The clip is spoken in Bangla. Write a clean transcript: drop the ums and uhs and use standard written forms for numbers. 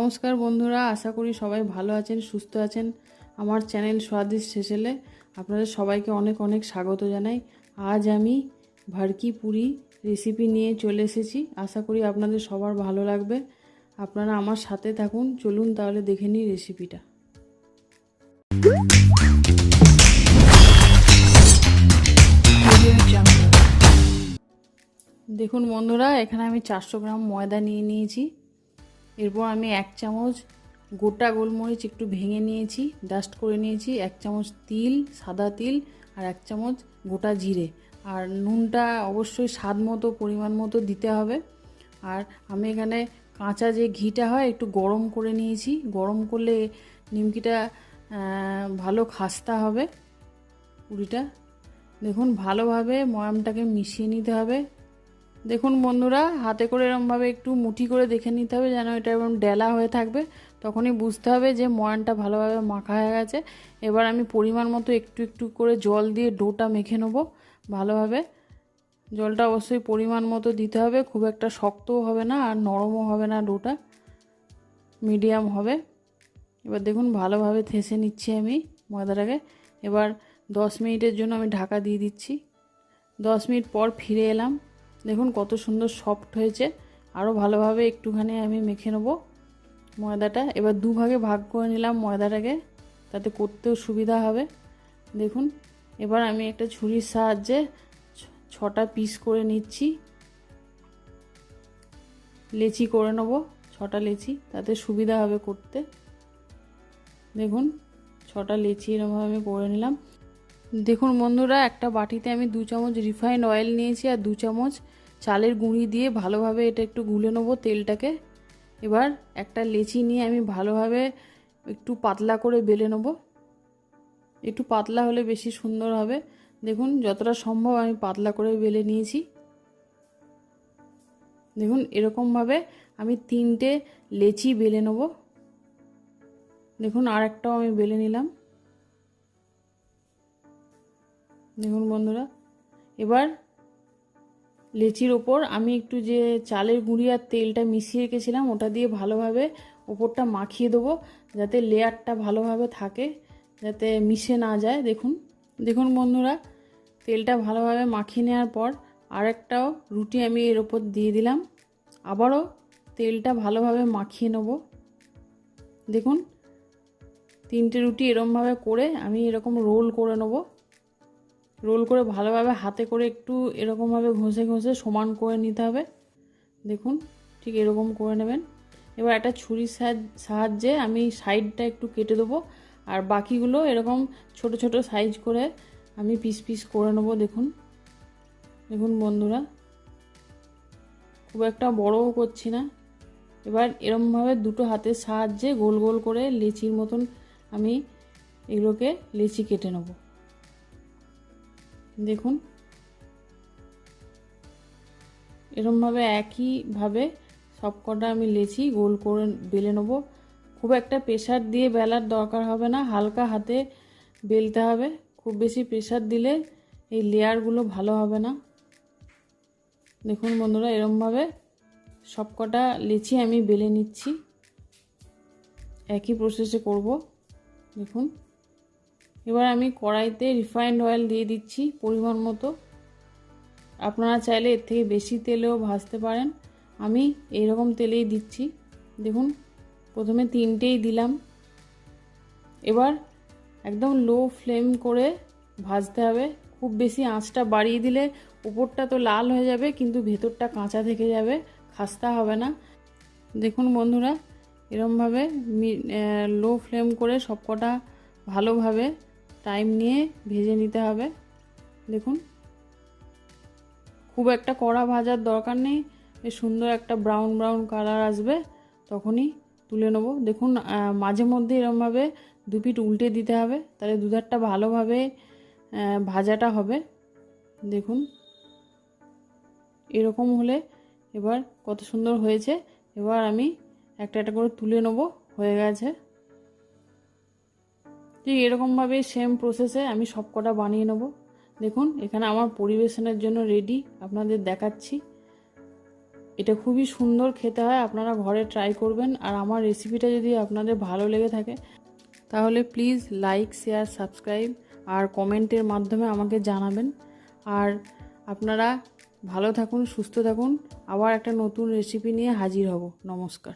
নমস্কার বন্ধুরা, আশা করি সবাই ভালো আছেন, সুস্থ আছেন। আমার চ্যানেল স্বাদিষ্ট সেসেলে আপনাদের সবাইকে অনেক অনেক স্বাগত জানাই। আজ আমি ভার্কি পুরি রেসিপি নিয়ে চলে এসেছি। আশা করি আপনাদের সবার ভালো লাগবে। আপনারা আমার সাথে থাকুন। চলুন তাহলে দেখে নিই রেসিপিটা। দেখুন বন্ধুরা, এখানে আমি 400 গ্রাম ময়দা নিয়ে নিয়েছি। এরপর আমি 1 চামচ গোটা গোলমরিচ একটু ভেঙে নিয়েছি, ডাস্ট করে নিয়েছি, 1 চামচ তিল, সাদা তিল, আর 1 চামচ গোটা জিরে। আর নুনটা অবশ্যই স্বাদ মতো পরিমাণ মতো দিতে হবে। আর আমি এখানে কাঁচা যে ঘিটা হয় একটু গরম করে নিয়েছি। গরম করলে নিমকিটা ভালো খাস্তা হবে। পুরিটা দেখুন ভালোভাবে ময়ামটাকে মিশিয়ে নিতে হবে। দেখুন বন্ধুরা, হাতে করে এরকমভাবে একটু মুঠি করে দেখে নিতে হবে যেন এটা এরকম ডেলা হয়ে থাকবে। তখনই বুঝতে হবে যে ময়ানটা ভালোভাবে মাখা হয়ে গেছে। এবার আমি পরিমাণ মতো একটু একটু করে জল দিয়ে ডোটা মেখে নেবো ভালোভাবে। জলটা অবশ্যই পরিমাণ মতো দিতে হবে, খুব একটা শক্তও হবে না আর নরমও হবে না, ডোটা মিডিয়াম হবে। এবার দেখুন ভালোভাবে থেসে নিচ্ছি আমি ময়দাটাকে। এবার 10 মিনিটের জন্য আমি ঢাকা দিয়ে দিচ্ছি। 10 মিনিট পর ফিরে এলাম। দেখুন কত সুন্দর সফট হয়েছে। আরও ভালোভাবে একটুখানি আমি মেখে নেব ময়দাটা। এবার দুভাগে ভাগ করে নিলাম ময়দাটাকে, তাতে করতেও সুবিধা হবে। দেখুন এবার আমি একটা ছুরির সাহায্যে 6টা পিস করে নিচ্ছি। লেচি করে নেব 6টা লেচি, তাতে সুবিধা হবে করতে। দেখুন 6টা লেচি এরকমভাবে আমি করে নিলাম। দেখুন বন্ধুরা, একটা বাটিতে আমি 2 চামচ রিফাইন্ড অয়েল নিয়েছি আর 2 চামচ চালের গুঁড়ি দিয়ে ভালোভাবে এটা একটু গুলে নেব তেলটাকে। এবার একটা লেচি নিয়ে আমি ভালোভাবে একটু পাতলা করে বেলে নেব। একটু পাতলা হলে বেশি সুন্দর হবে। দেখুন যতটা সম্ভব আমি পাতলা করে বেলে নিয়েছি। দেখুন এরকমভাবে আমি 3টে লেচি বেলে নেব। দেখুন আর একটাও আমি বেলে নিলাম। দেখুন বন্ধুরা, এবার লেচির ওপর আমি একটু যে চালের গুঁড়ি আর তেলটা মিশিয়ে রেখেছিলাম ওটা দিয়ে ভালোভাবে ওপরটা মাখিয়ে দেবো, যাতে লেয়ারটা ভালোভাবে থাকে, যাতে মিশে না যায়। দেখুন দেখুন বন্ধুরা, তেলটা ভালোভাবে মাখিয়ে নেওয়ার পর আরেকটাও রুটি আমি এর ওপর দিয়ে দিলাম। আবারও তেলটা ভালোভাবে মাখিয়ে নেব। দেখুন 3টে রুটি এরকমভাবে করে আমি এরকম রোল করে নেব। রোল করে ভালোভাবে হাতে করে একটু এরকমভাবে ঘষে ঘষে সমান করে নিতে হবে। দেখুন ঠিক এরকম করে নেবেন। এবার একটা ছুরির সাহায্যে আমি সাইডটা একটু কেটে দেবো, আর বাকিগুলো এরকম ছোট ছোট সাইজ করে আমি পিস পিস করে নেব। দেখুন দেখুন বন্ধুরা, খুব একটা বড়ও করছি না। এবার এরকমভাবে দুটো হাতের সাহায্যে গোল গোল করে লেচির মতন আমি এগুলোকে লেচি কেটে নেব। দেখুন এরকমভাবে একইভাবে সবকটা আমি লেচি গোল করে বেলে নেব। খুব একটা প্রেসার দিয়ে বেলার দরকার হবে না, হালকা হাতে বেলতে হবে। খুব বেশি প্রেসার দিলে এই লেয়ারগুলো ভালো হবে না। দেখুন বন্ধুরা, এরকমভাবে সবকটা লেচি আমি বেলে নিচ্ছি। একই প্রসেসে করব। দেখুন এবার আমি কড়াইতে রিফাইন্ড অয়েল দিয়ে দিচ্ছি পরিমাণ মতো। আপনারা চাইলে এর থেকে বেশি তেলেও ভাজতে পারেন, আমি এইরকম তেলেই দিচ্ছি। দেখুন প্রথমে 3টেই দিলাম। এবার একদম লো ফ্লেম করে ভাজতে হবে। খুব বেশি আঁচটা বাড়িয়ে দিলে উপরটা তো লাল হয়ে যাবে কিন্তু ভেতরটা কাঁচা থেকে যাবে, খাস্তা হবে না। দেখুন বন্ধুরা, এরমভাবে লো ফ্লেম করে সবকটা ভালোভাবে টাইম নিয়ে ভেজে নিতে হবে। দেখুন খুব একটা কড়া ভাজার দরকার নেই, বেশ সুন্দর একটা ব্রাউন ব্রাউন কালার আসবে তখনই তুলে নেব। দেখুন মাঝে মধ্যে এরমভাবে 2 পিঠ উল্টে দিতে হবে, তাহলে দুধারটা ভালোভাবে ভাজাটা হবে। দেখুন এরকম হলে এবার কত সুন্দর হয়েছে। এবার আমি একটা একটা করে তুলে নেব, হয়ে গেছে। ঠিক এরকমভাবে সেম প্রসেসে আমি সবকটা বানিয়ে নেব। দেখুন এখানে আমার পরিবেশনের জন্য রেডি, আপনাদের দেখাচ্ছি। এটা খুবই সুন্দর খেতে হয়, আপনারা ঘরে ট্রাই করবেন। আর আমার রেসিপিটা যদি আপনাদের ভালো লেগে থাকে তাহলে প্লিজ লাইক, শেয়ার, সাবস্ক্রাইব আর কমেন্টের মাধ্যমে আমাকে জানাবেন। আর আপনারা ভালো থাকুন, সুস্থ থাকুন। আবার একটা নতুন রেসিপি নিয়ে হাজির হব। নমস্কার।